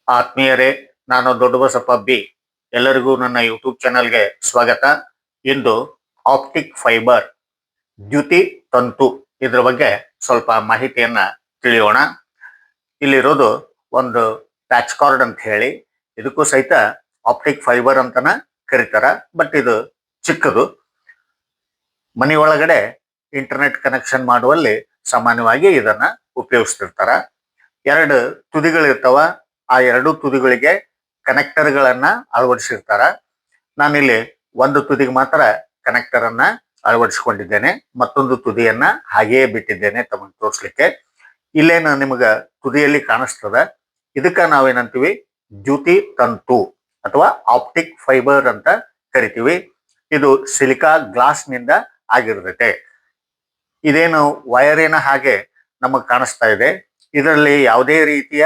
ಆತ್ಮೀಯರೇ, ನಾನು ದೊಡ್ಡಬಸಪ್ಪ ಬಿ. ಎಲ್ಲರಿಗೂ ನನ್ನ ಯೂಟ್ಯೂಬ್ ಚಾನಲ್ಗೆ ಸ್ವಾಗತ. ಇಂದು ಆಪ್ಟಿಕ್ ಫೈಬರ್ ದ್ಯುತಿ ತಂತು ಇದ್ರ ಬಗ್ಗೆ ಸ್ವಲ್ಪ ಮಾಹಿತಿಯನ್ನ ತಿಳಿಯೋಣ. ಇಲ್ಲಿರೋದು ಒಂದು ಪ್ಯಾಚ್ ಕಾರ್ಡ್ ಅಂತ ಹೇಳಿ, ಇದಕ್ಕೂ ಸಹಿತ ಆಪ್ಟಿಕ್ ಫೈಬರ್ ಅಂತನ ಕರೀತಾರ. ಬಟ್ ಇದು ಚಿಕ್ಕದು. ಮನೆ ಒಳಗಡೆ ಇಂಟರ್ನೆಟ್ ಕನೆಕ್ಷನ್ ಮಾಡುವಲ್ಲಿ ಸಾಮಾನ್ಯವಾಗಿ ಇದನ್ನ ಉಪಯೋಗಿಸ್ತಿರ್ತಾರ. ಎರಡು ತುದಿಗಳಿರ್ತಾವ. ಆ ಎರಡು ತುದಿಗಳಿಗೆ ಕನೆಕ್ಟರ್ಗಳನ್ನ ಅಳವಡಿಸಿರ್ತಾರ. ನಾನಿಲ್ಲಿ ಒಂದು ತುದಿಗೆ ಮಾತ್ರ ಕನೆಕ್ಟರ್ ಅನ್ನ ಅಳವಡಿಸಿಕೊಂಡಿದ್ದೇನೆ, ಮತ್ತೊಂದು ತುದಿಯನ್ನ ಹಾಗೆಯೇ ಬಿಟ್ಟಿದ್ದೇನೆ ತಮಗೆ ತೋರಿಸ್ಲಿಕ್ಕೆ. ಇಲ್ಲೇನು ನಿಮಗ ತುದಿಯಲ್ಲಿ ಕಾಣಿಸ್ತದ, ಇದಕ್ಕ ನಾವೇನಂತೀವಿ ದ್ಯುತಿ ತಂತು ಅಥವಾ ಆಪ್ಟಿಕ್ ಫೈಬರ್ ಅಂತ ಕರಿತೀವಿ. ಇದು ಸಿಲಿಕಾ ಗ್ಲಾಸ್ ನಿಂದ ಆಗಿರ್ತೈತೆ. ಇದೇನು ವಯರಿನ ಹಾಗೆ ನಮಗ್ ಕಾಣಿಸ್ತಾ ಇದೆ. ಇದರಲ್ಲಿ ಯಾವುದೇ ರೀತಿಯ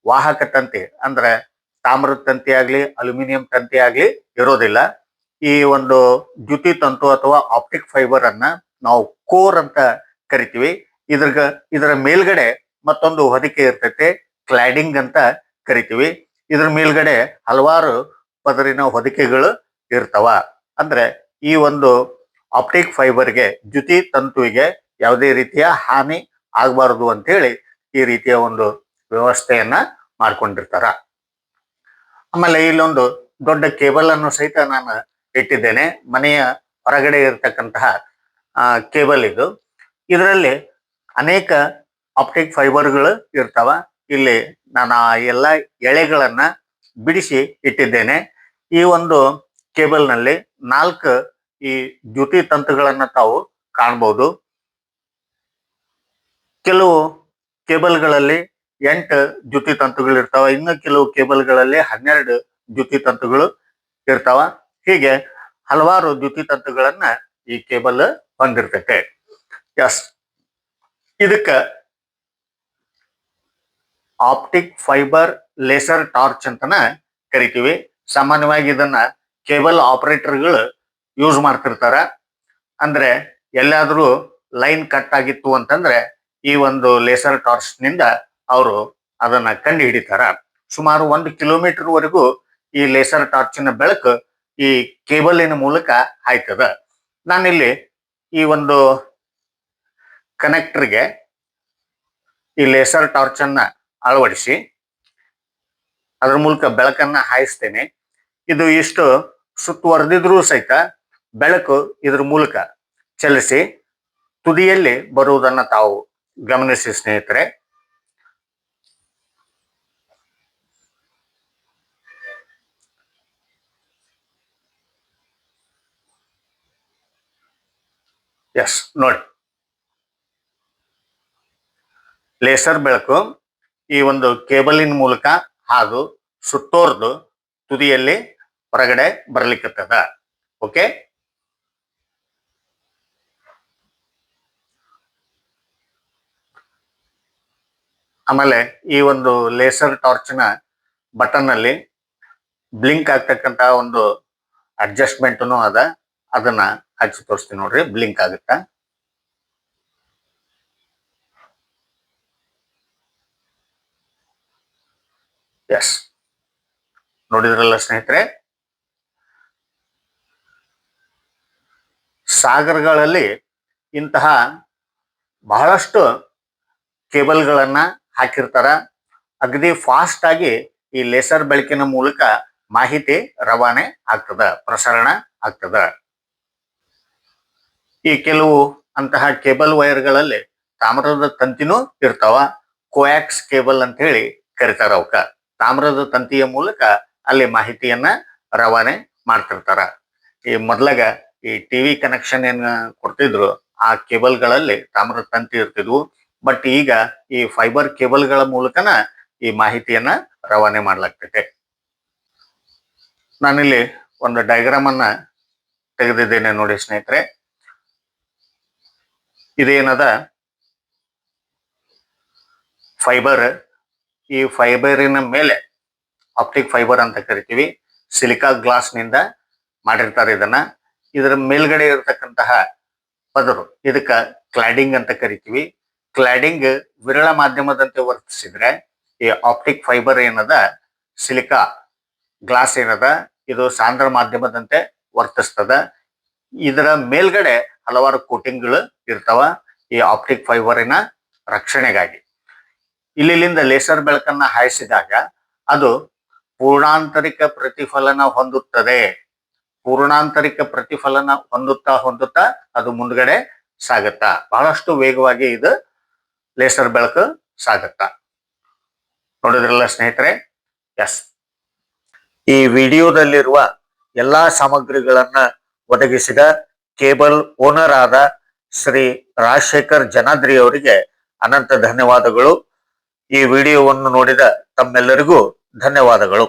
ವಾಹಕ ತಂತಿ ಅಂದ್ರೆ ತಾಮ್ರದ ತಂತಿ ಆಗ್ಲಿ ಅಲ್ಯೂಮಿನಿಯಂ ತಂತಿ ಆಗ್ಲಿ ಇರೋದಿಲ್ಲ. ಈ ಒಂದು ದ್ಯುತಿ ತಂತು ಅಥವಾ ಆಪ್ಟಿಕ್ ಫೈಬರ್ ಅನ್ನ ನಾವು ಕೋರ್ ಅಂತ ಕರಿತೀವಿ. ಇದರ ಮೇಲ್ಗಡೆ ಮತ್ತೊಂದು ಹೊದಿಕೆ ಇರ್ತೈತೆ, ಕ್ಲಾಡಿಂಗ್ ಅಂತ ಕರಿತೀವಿ. ಇದ್ರ ಮೇಲ್ಗಡೆ ಹಲವಾರು ಪದರಿನ ಹೊದಿಕೆಗಳು ಇರ್ತಾವ. ಅಂದ್ರೆ ಈ ಒಂದು ಆಪ್ಟಿಕ್ ಫೈಬರ್ಗೆ, ದ್ಯುತಿ ತಂತುವಿಗೆ ಯಾವುದೇ ರೀತಿಯ ಹಾನಿ ಆಗಬಾರದು ಅಂತ ಹೇಳಿ ಈ ರೀತಿಯ ಒಂದು ವ್ಯವಸ್ಥೆಯನ್ನ ಮಾಡ್ಕೊಂಡಿರ್ತಾರ. ಆಮೇಲೆ ಇಲ್ಲೊಂದು ದೊಡ್ಡ ಕೇಬಲ್ ಅನ್ನು ಸಹಿತ ನಾನು ಇಟ್ಟಿದ್ದೇನೆ. ಮನೆಯ ಹೊರಗಡೆ ಇರತಕ್ಕಂತಹ ಕೇಬಲ್ ಇದು. ಇದರಲ್ಲಿ ಅನೇಕ ಆಪ್ಟಿಕ್ ಫೈಬರ್ಗಳು ಇರ್ತಾವ. ಇಲ್ಲಿ ನಾನು ಆ ಎಲ್ಲ ಎಳೆಗಳನ್ನ ಬಿಡಿಸಿ ಇಟ್ಟಿದ್ದೇನೆ. ಈ ಒಂದು ಕೇಬಲ್ ನಲ್ಲಿ 4 ಈ ದ್ಯುತಿ ತಂತುಗಳನ್ನ ತಾವು ಕಾಣಬಹುದು. ಕೆಲವು ಕೇಬಲ್ಗಳಲ್ಲಿ 8 ದ್ಯುತಿ ತಂತುಗಳು ಇರ್ತಾವ. ಇನ್ನು ಕೆಲವು ಕೇಬಲ್ಗಳಲ್ಲಿ 12 ದ್ಯುತಿ ತಂತುಗಳು ಇರ್ತಾವ. ಹೀಗೆ ಹಲವಾರು ದ್ಯುತಿ ತಂತುಗಳನ್ನ ಈ ಕೇಬಲ್ ಹೊಂದಿರ್ತೈತೆ. ಎಸ್, ಇದಕ್ಕ ಆಪ್ಟಿಕ್ ಫೈಬರ್ ಲೇಸರ್ ಟಾರ್ಚ್ ಅಂತನ ಕರಿತೀವಿ. ಸಾಮಾನ್ಯವಾಗಿ ಇದನ್ನ ಕೇಬಲ್ ಆಪರೇಟರ್ಗಳು ಯೂಸ್ ಮಾಡ್ತಿರ್ತಾರ. ಅಂದ್ರೆ ಎಲ್ಲಾದ್ರೂ ಲೈನ್ ಕಟ್ ಆಗಿತ್ತು ಅಂತಂದ್ರೆ ಈ ಒಂದು ಲೇಸರ್ ಟಾರ್ಚ್ ನಿಂದ ಅವರು ಅದನ್ನ ಕಂಡು ಹಿಡಿತಾರ. ಸುಮಾರು 1 ಕಿಲೋಮೀಟರ್ ವರೆಗೂ ಈ ಲೇಸರ್ ಟಾರ್ಚಿನ ಬೆಳಕು ಈ ಕೇಬಲಿನ ಮೂಲಕ ಹಾಯ್ತದ. ನಾನಿಲ್ಲಿ ಈ ಒಂದು ಕನೆಕ್ಟರ್ಗೆ ಈ ಲೇಸರ್ ಟಾರ್ಚ್ ಅನ್ನ ಅಳವಡಿಸಿ ಅದ್ರ ಮೂಲಕ ಬೆಳಕನ್ನ ಹಾಯಿಸ್ತೇನೆ. ಇದು ಇಷ್ಟು ಸುತ್ತುವರೆದಿದ್ರೂ ಸಹಿತ ಬೆಳಕು ಇದ್ರ ಮೂಲಕ ಚಲಿಸಿ ತುದಿಯಲ್ಲಿ ಬರುವುದನ್ನ ತಾವು ಗಮನಿಸಿ ಸ್ನೇಹಿತರೆ. ಎಸ್, ನೋಡಿ, ಲೇಸರ್ ಬೆಳಕು ಈ ಒಂದು ಕೇಬಲಿನ ಮೂಲಕ ಹಾದು ಸುತ್ತೋರ್ದು ತುದಿಯಲ್ಲಿ ಹೊರಗಡೆ ಬರ್ಲಿಕ್ಕತ್ತದ. ಓಕೆ, ಆಮೇಲೆ ಈ ಒಂದು ಲೇಸರ್ ಟಾರ್ಚ್ನ ಬಟನ್ ಅಲ್ಲಿ ಬ್ಲಿಂಕ್ ಆಗ್ತಕ್ಕಂತ ಒಂದು ಅಡ್ಜಸ್ಟ್ಮೆಂಟ್ನು ಅದ. ಅದನ್ನ ಹಚ್ಚಿ ತೋರಿಸ್ತೀನಿ ನೋಡ್ರಿ, ಬ್ಲಿಂಕ್ ಆಗುತ್ತಾ. ಎಸ್, ನೋಡಿದ್ರಲ್ಲ ಸ್ನೇಹಿತರೆ. ಸಾಗರಗಳಲ್ಲಿ ಇಂತಹ ಬಹಳಷ್ಟು ಕೇಬಲ್ಗಳನ್ನ ಹಾಕಿರ್ತಾರ. ಅಗದಿ ಫಾಸ್ಟ್ ಆಗಿ ಈ ಲೇಸರ್ ಬೆಳಕಿನ ಮೂಲಕ ಮಾಹಿತಿ ರವಾನೆ ಆಗ್ತದ, ಪ್ರಸರಣ ಆಗ್ತದ. ಈ ಕೆಲವು ಅಂತಹ ಕೇಬಲ್ ವೈರ್ಗಳಲ್ಲಿ ತಾಮ್ರದ ತಂತಿನೂ ಇರ್ತಾವ. ಕೋಯಾಕ್ಸ್ ಕೇಬಲ್ ಅಂತ ಹೇಳಿ ಕರಿತಾರ ಅವಕ್ಕ. ತಾಮ್ರದ ತಂತಿಯ ಮೂಲಕ ಅಲ್ಲಿ ಮಾಹಿತಿಯನ್ನ ರವಾನೆ ಮಾಡ್ತಿರ್ತಾರ. ಈ ಮೊದ್ಲಾಗ ಈ ಟಿವಿ ಕನೆಕ್ಷನ್ ಏನ್ ಕೊಡ್ತಿದ್ರು ಆ ಕೇಬಲ್ಗಳಲ್ಲಿ ತಾಮ್ರದ ತಂತಿ ಇರ್ತಿದ್ವು. ಬಟ್ ಈಗ ಈ ಫೈಬರ್ ಕೇಬಲ್ಗಳ ಮೂಲಕನ ಈ ಮಾಹಿತಿಯನ್ನ ರವಾನೆ ಮಾಡ್ಲಾಗ್ತೈತೆ. ನಾನಿಲ್ಲಿ ಒಂದು ಡಯಾಗ್ರಾಮ್ ಅನ್ನ ತೆಗೆದಿದ್ದೇನೆ ನೋಡಿ ಸ್ನೇಹಿತರೆ. ಇದೇನದ ಫೈಬರ್. ಈ ಫೈಬರಿನ ಮೇಲೆ ಆಪ್ಟಿಕ್ ಫೈಬರ್ ಅಂತ ಕರಿತೀವಿ. ಸಿಲಿಕಾ ಗ್ಲಾಸ್ ನಿಂದ ಮಾಡಿರ್ತಾರೆ ಇದನ್ನ. ಇದರ ಮೇಲ್ಗಡೆ ಇರತಕ್ಕಂತಹ ಪದರು ಇದಕ್ಕ ಕ್ಲಾಡಿಂಗ್ ಅಂತ ಕರಿತೀವಿ. ಕ್ಲಾಡಿಂಗ್ ವಿರಳ ಮಾಧ್ಯಮದಂತೆ ವರ್ತಿಸಿದ್ರೆ ಈ ಆಪ್ಟಿಕ್ ಫೈಬರ್ ಏನದ ಸಿಲಿಕಾ ಗ್ಲಾಸ್ ಏನದ ಇದು ಸಾಂದ್ರ ಮಾಧ್ಯಮದಂತೆ ವರ್ತಿಸ್ತದ. ಇದರ ಮೇಲ್ಗಡೆ ಹಲವಾರು ಕೋಟಿಂಗ್ಗಳು ಇರ್ತಾವ ಈ ಆಪ್ಟಿಕ್ ಫೈಬರಿನ ರಕ್ಷಣೆಗಾಗಿ. ಇಲ್ಲಿಂದ ಲೇಸರ್ ಬೆಳಕನ್ನ ಹಾಯಿಸಿದಾಗ ಅದು ಪೂರ್ಣಾಂತರಿಕ ಪ್ರತಿಫಲನ ಹೊಂದುತ್ತದೆ. ಪೂರ್ಣಾಂತರಿಕ ಪ್ರತಿಫಲನ ಹೊಂದುತ್ತಾ ಅದು ಮುಂದ್ಗಡೆ ಸಾಗುತ್ತಾ, ಬಹಳಷ್ಟು ವೇಗವಾಗಿ ಇದು ಲೇಸರ್ ಬೆಳಕು ಸಾಗುತ್ತಾ. ನೋಡಿದ್ರಲ್ಲ ಸ್ನೇಹಿತರೆ. ಎಸ್, ಈ ವಿಡಿಯೋದಲ್ಲಿರುವ ಎಲ್ಲಾ ಸಾಮಗ್ರಿಗಳನ್ನ ಒದಗಿಸಿದ ಕೇಬಲ್ ಓನರ್ ಆದ ಶ್ರೀ ರಾಜಶೇಖರ್ ಜನಾದ್ರಿ ಅವರಿಗೆ ಅನಂತ ಧನ್ಯವಾದಗಳು. ಈ ವಿಡಿಯೋವನ್ನು ನೋಡಿದ ತಮ್ಮೆಲ್ಲರಿಗೂ ಧನ್ಯವಾದಗಳು.